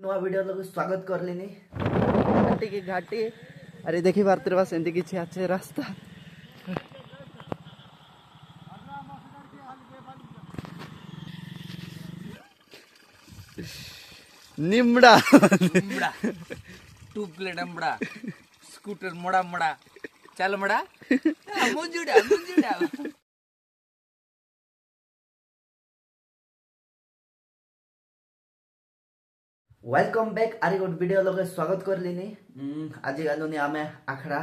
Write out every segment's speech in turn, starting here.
नुआ वीडियो लोग स्वागत कर लेनी घाटी की घाटी। अरे देखी बार तेरे पास एंती किसी अच्छे रास्ता निमड़ा निमड़ा 2 प्लेट अमड़ा स्कूटर मोड़ा मोड़ा चल मड़ा मुंजुड़ा मुंजुड़ा। वेलकम बैक आरी गोट वीडियो लोग स्वागत कर लेनी। आज गलुनी आमे आखड़ा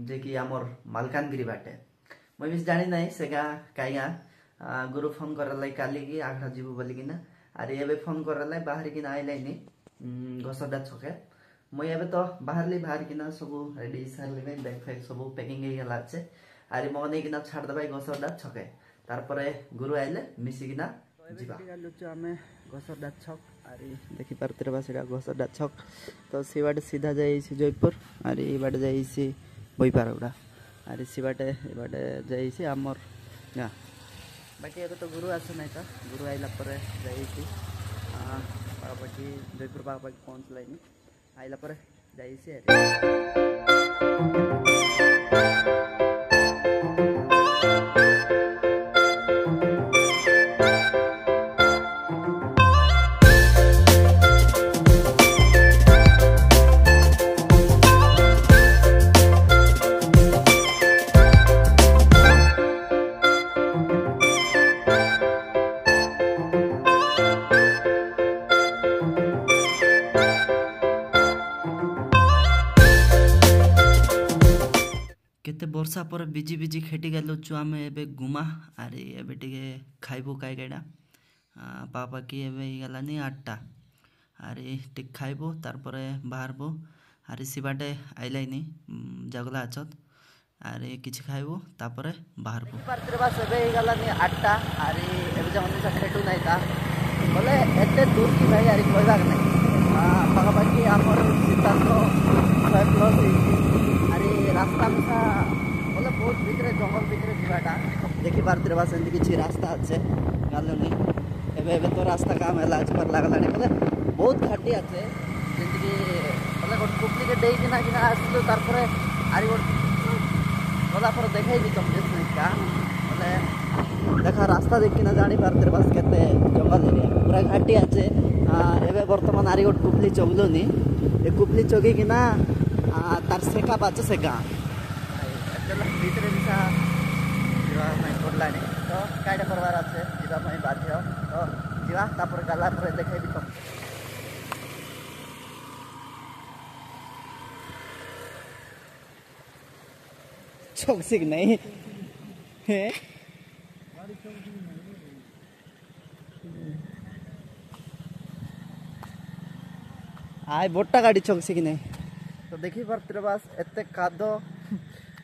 जे कि आमर मालकानगिरी बाटे मैं भी जानी नहीं से कहीं गुरु फोन कर काली की आखड़ा जीव बोली किना अरे एबे फोन कर बाहर किना आइलाइनी घसडा छके मैं तो बाहर किना सब रेडी सारे बैग फैग सब पैकिंग हो गला अच्छे अरे मैं नहीं किना छाड़ दबाई घसडा छके तार गुरु आइले मिसिकिना जीवा आमे घसडा छक अरे देखी पारे बा से घसडा छक तो सी बाटे सीधा जाइए जयपुर अरे ये बाटे जाइए बैपारगुड़ा अरे सी बाटे ये बाटे जाइए आमर गाँ बाकी अभी तो गुरु आसे ना तो गुरु आइला जाइए पापापाखी जयपुर पापापाखी पहुँचलानी आइला जाइए केते वर्षा पर बिजी बिजी खेटी गलुचु आम एबे गुमा अरे एबे टिके खाइबो काई कईटा पापा की एबे गलानी 8टा अरे टिक खाइबो तारपरे बाहरबो अरे सिबाटे आइलाइनी जगला आचत अरे किछि खाइबो तापरे बाहरबो पारतरे बस एबे गलानी 8टा अरे एबे जमन से खेटू नाही ता बोले एते दूर की भाई अरे कोइबा नहीं पापापाखी आमर सिद्धांत 5+ अरे रास्ता मिसा बोले बहुत भितर जंगल भितर जीवाटा देखी पारे बस एमती किसी रास्ता अच्छे गलुनी एबे तो रास्ता काम है पर लगलानी बोले बहुत घाटी अच्छे जमीक बोले गोटे कुपली के डेना कि आसलु तार आरी गला पर देखी तुम का बोले देखा रास्ता देखना जानी पारे बस के जंगल एरिया पूरा घाटी अच्छे एबे बर्तमान आरी गोटे कुपली चगलुनी ये कुपली चगिकिना तार सेका पाच सेका भितर दिशा पड़ला तो कईटा करवार अच्छे जावाई बाध्य तो जा गला देखे तुम चौकसी नहीं आय बोटा गाड़ी चौकसी नहीं तो देखी पारे बस एते कादो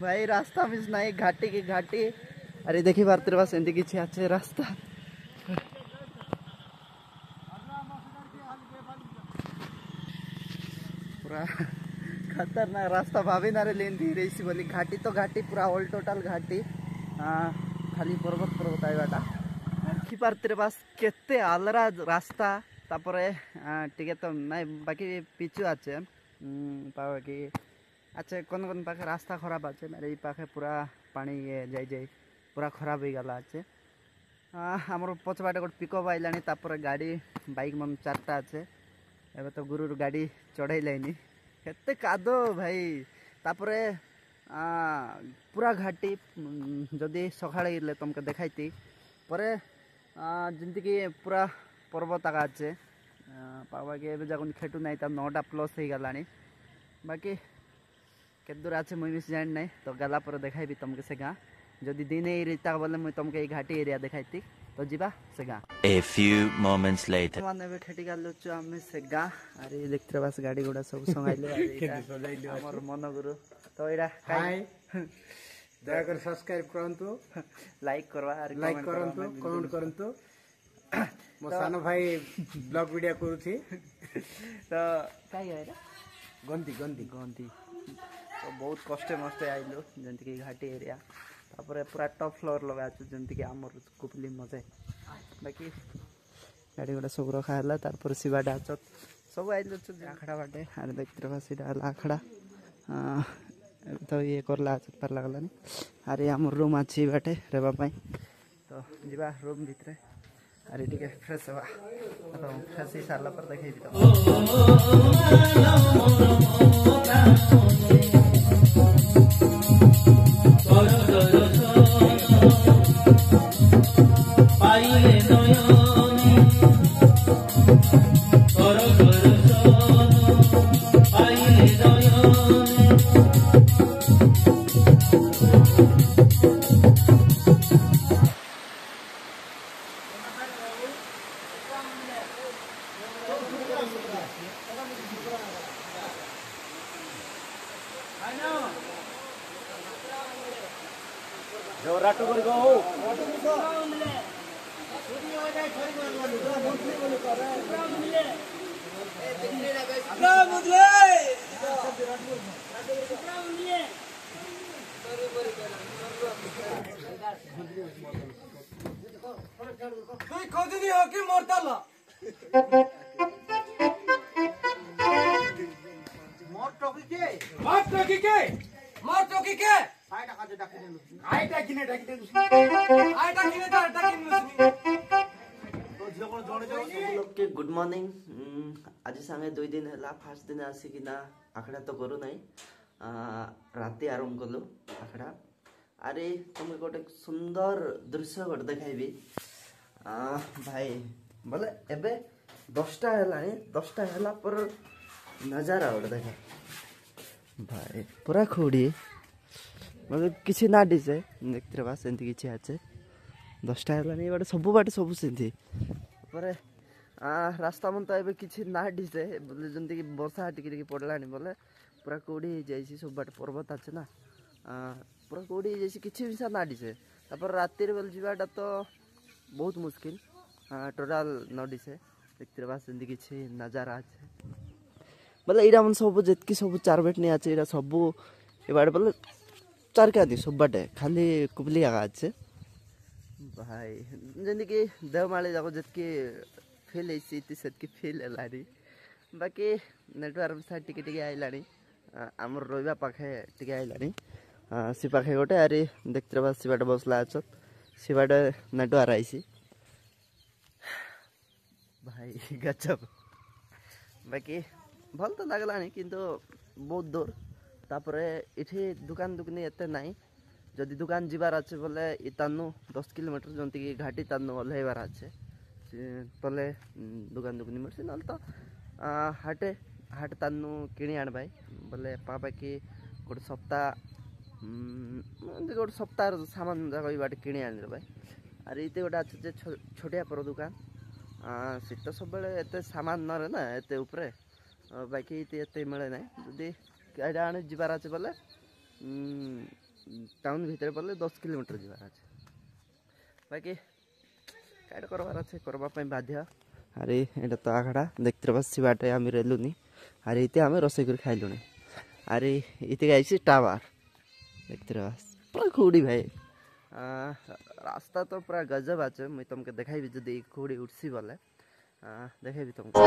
भाई रास्ता मिस नहीं घाटी की घाटी अरे देखी पारे बस एमती किसी अच्छे रास्ता पूरा खतरनाक रास्ता भाभी ना लेन धीरे सी बोली घाटी तो घाटी पूरा ऑल टोटल घाटी खाली पर्वत पर्वत आईबाटा देखी पारे बस केते आलरा रास्ता तापरे टिके तो नहीं बाकी पिचु अच्छे पाखी अच्छा कौन कौन पाखे रास्ता खराब अच्छे मेरे पाखे पूरा पानी जाई जाई पूरा खराब हो गला अच्छे आमर पछबाटे गोटे पिकअप आइलानी तापर गाड़ी बाइक मन 4टा अच्छे एबे तो गुरु गाड़ी चढ़ाइलानी केते कादो भाई तापरे पूरा घाटी जदि सकाळे इले तुमके देखाइती परे जंती कि पूरा पर्वत आगा अच्छे पावा के एबे जाकुन खेटू नहीं तब 9टा प्लस हो गलानी बाकी के दूर अच्छे मुझे भी जान नहीं तो गला पर देखाइबी तुमके से गाँ जदि दिन एरिया बोले मुझे तुमके घाटी एरिया देखाइती तो जीवा से गाँ A few moments later माने बे खेटी गलुचु आमे से गाँ अरे देखते बस गाड़ी गुड़ा सब संगाइले हमर मन गुरु तो एरा हाय दया कर सब्सक्राइब करंतु लाइक करवा लाइक करंतु कमेंट करंतु मो सानो भाई ब्लॉग वीडियो करूथी तो काई गएरा गंदी गंदी गंदी तो बहुत कष्टे मस्ते आइलु जंती कि घाटी एरिया तापर पूरा टॉप फ्लोर लगा जंती कि आमर कुपली मजे बाकी गाड़ी गुड़ा सब रखा है तार सिवाडा सब आइल आखड़ा बाटे आरे देखते रहा सीधा आखड़ा तो ये करला पार लगलानी आरे आम रूम अच्छी बाटे रेबा पाई तो जीवा रूम भितर आरे टिके फ्रेश हवा तो फ्रेश ही सारला पर देखै गुड मॉर्निंग आज संगे 2 दिन है फास्ट दिन आसिकिना आखड़ा तो करू ना राति आरंभ कलु आखड़ा अरे तुमको गोटे सुंदर दृश्य गोटे देखाइबी भाई बोले एबे 10टा है 10टा है पर नजारा गोटे देखा भाई पूरा खोड़ी मतलब किसी ना डिसे देखते बा सेंती किछि आछे 10टा है बाटे सब बाटे सब सेंती पर रास्ता मन तो एबे किछि ना डिसे बोले जंती कि वर्षा टिके पड़लानी बोले पूरा कोड़ी जाइसी सब बाटे पर्वत आछे ना पूरा कोड़ी जैसे किछि भी ना डिसे तापर राति रे बोल जीवाटा तो बहुत मुश्किल टोटाल न डिसे देखते बा सेंती किछि नजारा आछे बोले इरा मन सब जेतकी सब 4 बेट नहीं आछे इरा सब ए बाटे बोले 4 का दी सब बाटे खाली कुबली आगा आछे भाई जंती कि देवमाली जाको जेतकी फील ऐसी सेतकी फील लानी बाकी नेटवर्क साइड टिके आइलानी आमर रोइबा पाखे टिके आइलानी सी पाखे गोटे अरे देखते बा सिबाटे बसला अछत सिबाटे नेटवर्क आइसी भाई गजब बाकी भल तो लगलानी किंतु बहुत दूर तापरे इठी दुकान दुकनी एते नाही जदि दुकान जीवार अच्छे बोले इतानु 10 किलोमीटर जंती कि घाटी तानु ओल्हेबार अच्छे तले दुकान दुकनी मिलसी नल तो हाटे हाट तानु किणी आण भाई बोले पापाकी गोटे सप्ताह सामान जाक बाटे किणी आण भाई अरे इते गोटे अच्छे जे छोटिया पर दुकान सीट तो सब एते सामान न रे ना एते ऊपर बाकी इते एते मिले ना जदि गाड़ी आने जीवार अच्छे बोले टाउन भीतर बोले 10 किलोमीटर जीवार अच्छे बाकी काट करवार अच्छे करवाई बाध्य अरे एटा तो आखड़ा देखते बस बाटे आम रेलुनी अरे इते आम रोसे कर खाइलुनी अरे इते आईसी टावर देखते बस पूरा खूड़ी भाई रास्ता तो पूरा गजब आछे मुई तुमके देखाइबी जदि खूड़ी उठसी बोले देखाइबी तुमको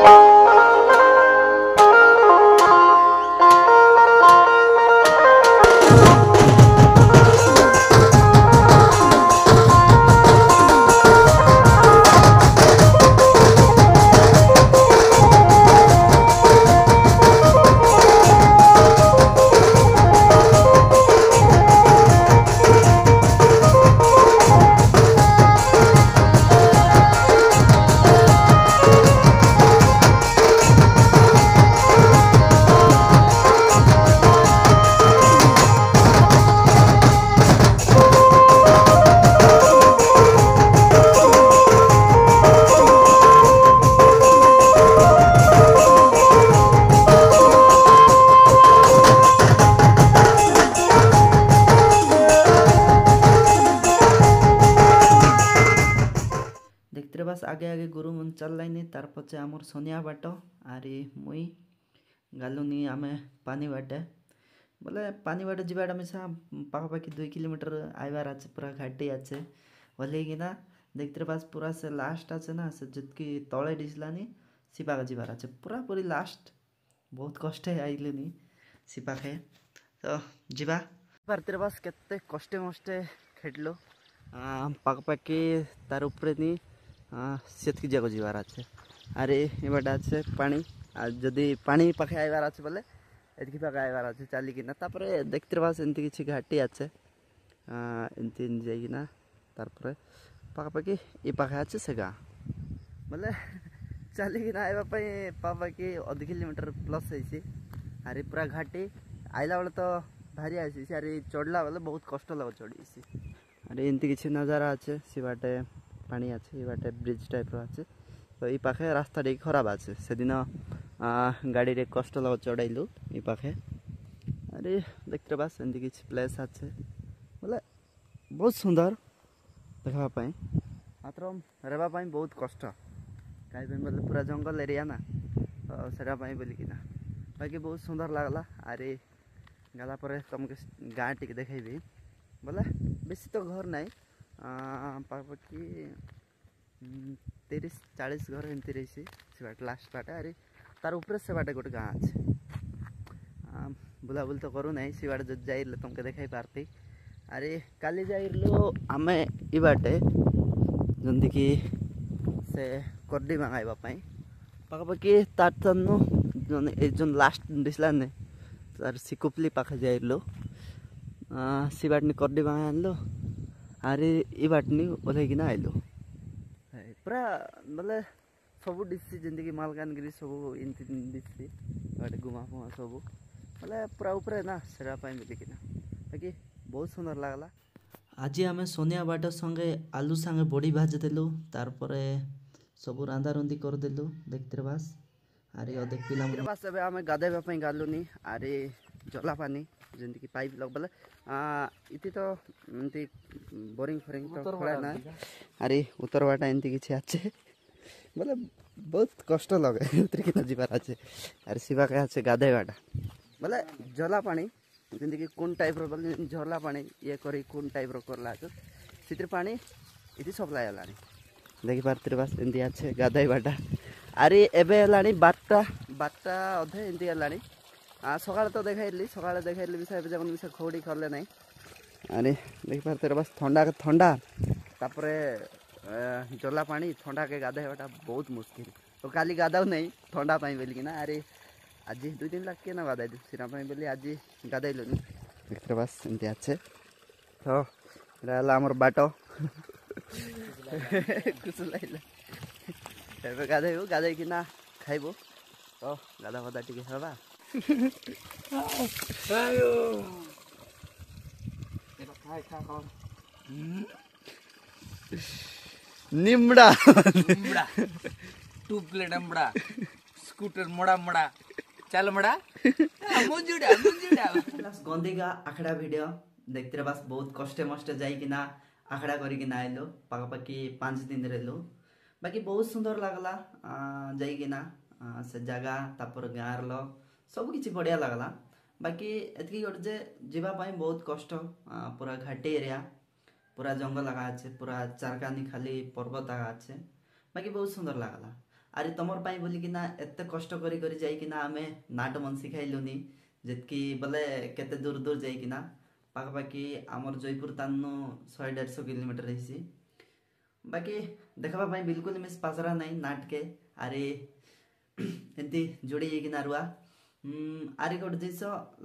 बस आगे आगे गुरु मन चल लाइनी तार पचे आमर सोनिया बाट आरी मुई गालुनी आमे पानी बाटे बोले पानी बाटे जीवाटा मिसा पाखापाखि 2 किलोमीटर आइबार आछे पूरा घाटी आछे बोले कि ना देखते पास पूरा से लास्ट आछे ना से जितकी तले डिसलानी ସେ ପାଖେ ଯିବାର ଅଛି ପୁରାପୁରି ଲାଷ୍ଟ ବହୁତ କଷ୍ଟ ଆଇଲେନି ସେ ପାଖେ ତ ଯିବା ଭାରତରେ ବାସ୍ କେତେ କଷ୍ଟେ ମଷ୍ଟେ ଖେଳିଲୁ ପାଖାପାଖି ତାର ଉପରେ ନି ସେତିକି ଯାକ ଯିବାର ଅଛି ଆରେ ଏବାଟା ଅଛି ପାଣି ଆଉ ଯଦି ପାଣି ପାଖେ ଆଇବାର ଅଛି ବୋଲେ ଏତିକି ପାଖେ ଆଇବାର ଅଛି ଚାଲିକିନା ତାପରେ ଦେଖିତେ ବାସ୍ ଏମିତି କିଛି ଘାଟି ଅଛି ଏମିତି ଯାଇକିନା ତାପରେ ପାଖାପାଖି ଏ ପାଖେ ଅଛି ସେ ଗାଁ ବୋଲେ ଚାଲିକିନା ଆଇବା ପାଇଁ ପାଖାପାଖି 1.5 କିଲୋମିଟର ପ୍ଲସ୍ ହେଇଛି ଆରେ ପୁରା ଘାଟି ଆଇଲା ବେଲେ ତ ଭାରି ଆସିଛି ଆରେ ଚଢ଼ିଲା ବେଲେ ବହୁତ କଷ୍ଟ ଲାଗୁ ଚଢ଼ିଛି ଆରେ ଏମିତି କିଛି ନଜାରା ଅଛି ସେ ବାଟେ ପାଣି ଅଛି ଏ ବାଟେ ବ୍ରିଜ ଟାଇପ୍ର ଅଛି ତ ଏ ପାଖେ ରାସ୍ତା ଟିକେ ଖରାପ ଅଛି ସେଦିନ ଗାଡ଼ିରେ କଷ୍ଟ ଲାଗୁ ଚଢ଼ାଇଲୁ ଏ ପାଖେ ଆରେ ଦେଖିତେ ବାସ୍ ଏମିତି କିଛି ପ୍ଲେସ୍ ଅଛି ବୋଲେ ବହୁତ ସୁନ୍ଦର ଦେଖିବା ପାଇଁ ମାତ୍ର ରହିବା ପାଇଁ ବହୁତ କଷ୍ଟ କାହିଁ ପାଇଁ ବୋଲେ ପୁରା ଜଙ୍ଗଲ ଏରିଆ ନା ସେଟା ପାଇଁ ବୋଲିକିନା ବାକି ବହୁତ ସୁନ୍ଦର ଲାଗଲା ଆରେ ଗଲା ପରେ ତମକୁ ଗାଁ ଟିକେ ଦେଖେଇବି ବୋଲେ ବେଶୀ ତ ଘର ନାହିଁ ପାଖାପାଖି 30-40 ଘର ଏମିତି ରହିଛି ସେ ବାଟେ ଲାଷ୍ଟ ବାଟେ ଆରେ ତାର ଉପରେ ସେ ବାଟେ ଗୋଟେ ଗାଁ ଅଛି ବୁଲାବୁଲି ତ କରୁନାହିଁ ସେ ବାଟେ ଯଦି ଯାଇଲେ ତମକୁ ଦେଖାଇ ପାରତି ଆରେ କାଲି ଯାଇଲୁ ଆମେ ଏ ବାଟେ ଯେମିତିକି ସେ କର୍ଡ଼ି ମାଗାଇବା ପାଇଁ ପାଖାପାଖି ତାଠୁ ଏ ଯେଉଁ ଲାଷ୍ଟ ଦିଶଲା ନେ ତାର ସିକୁପଲି ପାଖେ ଯାଇଲୁ ସେ ବାଟନି କର୍ଡ଼ି ମାଗା ଆଣିଲୁ ଆରେ ଏ ବାଟନି ଓହ୍ଲେଇକିନା ଆଇଲୁ ପୁରା ବୋଲେ ସବୁ ଦିଶି ଯେମିତିକି ମାଲକାନଗିରି ସବୁ ଏମିତି ଦିଶି ବାଟେ ଗୁମା ଫୁମା ସବୁ ବୋଲେ ପୁରା ଉପରେ ନା ସେଟା ପାଇଁ ବୋଲିକିନା ବାକି ବହୁତ ସୁନ୍ଦର ଲାଗଲା ଆଜି ଆମେ ସୋନିଆ ବାଟ ସଙ୍ଗେ ଆଲୁ ସାଙ୍ଗେ ବଡ଼ି ଭାଜିଦେଲୁ ତାରପରେ ସବୁ ରାନ୍ଧାରୁନ୍ଧି କରିଦେଲୁ ଦେଖିତେ ବାସ୍ ଆରେ ଅଧେ ପିଲା ବାସ୍ ଏବେ ଆମେ ଗାଧୋଇବା ପାଇଁ ଗାଲୁନି ଆରେ ଜଲା ପାନି ଯେମିତିକି ପାଇପ୍ ଲଗ ବୋଲେ ଇତି ତ ଏମିତି ବୋରିଂ ଫୋରିଂ ତ ଖୋଳା ନା ଆରେ ଉତ୍ତର ବାଟା ଏମିତି କିଛି ଅଛି ବୋଲେ ବହୁତ କଷ୍ଟ ଲଗେ ଉତରିକିନା ଯିବାର ଅଛି ଆରେ ଶିବାକେ ଅଛି ଗାଧୋଇବାଟା ବୋଲେ ଜଲା ପାଣି ଯେମିତିକି କୋନ୍ ଟାଇପ୍ର ବୋଲେ ଝରଲା ପାଣି ଇଏ କରି କୋନ୍ ଟାଇପ୍ର କରଲା ସେଥିରେ ପାଣି ଏଠି ସପ୍ଲାଏ ହେଲାଣି ଦେଖିପାରୁଥିବେ ବାସ୍ ଏମିତି ଅଛି ଗାଧୋଇବାଟା ଆରେ ଏବେ ହେଲାଣି 12ଟା ଅଧେ ଏମିତି ହେଲାଣି ସକାଳେ ତ ଦେଖାଇଲି ମିଶା ଏବେ ଯାକ ମିଶା ଖଉଡ଼ି କଲେ ନାହିଁ ଆରେ ଦେଖିପାରୁଥିବେ ବାସ୍ ଥଣ୍ଡା ତାପରେ ଜଲା ପାଣି ଥଣ୍ଡାକେ ଗାଧୋଇବାଟା ବହୁତ ମୁସ୍କିଲ ତ କାଲି ଗାଧାଉ ନାହିଁ ଥଣ୍ଡା ପାଇଁ ବୋଲିକିନା ଆରେ ଆଜି 2 ଦିନ ଲାଗିକି ନା ଗାଧୋଇଲୁ ସେଟା ପାଇଁ ବୋଲି ଆଜି ଗାଧୋଇଲୁନି ଦେଖିତେ ବାସ୍ ଏମିତି ଅଛି ତ ଏଇଟା ହେଲା ଆମର ବାଟ ଖୁସି ଲାଗିଲା ଏବେ ଗାଧୋଇବୁ ଗାଧୋଇକିନା ଖାଇବୁ ତ ଗାଧା ଫାଧା ଟିକେ ହେବା निम्बड़ा 2 प्लेट अम्बड़ा स्कूटर मोड़ा चल मड़ा मुंजुड़ा गंदिगा आखड़ा वीडियो देखते बस बहुत कष्टे मष्टे जाइकिना आखड़ा करिकिना आइलो पाखापाखि 5 दिन रहलु बाकी बहुत सुंदर लागला जाइकिना से जगह तापर गाँर लोग सब किछि बढ़िया लागला बाकी एतकी गोटे जे जीवा पाई बहुत कष्ट पूरा घाटी एरिया पूरा जंगल आगा अच्छे पूरा चारकानी खाली पर्वत आगा अच्छे बाकी बहुत सुंदर लागला अरे तुमर पाई बोलिकिना एते कष्ट करी करी जाइकिना आमे नाट मन शिखाइलुनी जेतकी बोले केते दूर दूर जाइकिना पाखापाखि आमर जयपुर तानु 100-150 किलोमीटर रहीसी बाकी देखबा पाई बिल्कुल मिस पासरा नहीं नाट के अरे एंती जोड़ी जाइकिना रुआ आरे गोटे जिस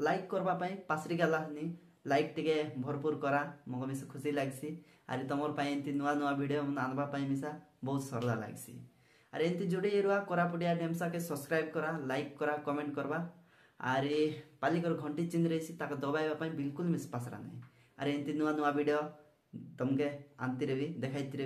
लाइक करबा पाई पासरी गलानी लाइक टिके भरपूर करा मग मिस खुशी लागसी अरे तुमर पाई एंती नुआ नुआ वीडियो आनबा पाई मिसा बहुत सरला लागसी अरे एंती जोड़ी रुआ कोरापुटिया डेमसा के सब्सक्राइब करा लाइक करा कमेंट करबा अरे पालिकर घंटी चिन्ह रही ताको दबाइबा पाई बिल्कुल मिस पासरा नहीं अरे एंती नुआ नुआ वीडियो तुमके आनती रेबी देखाइती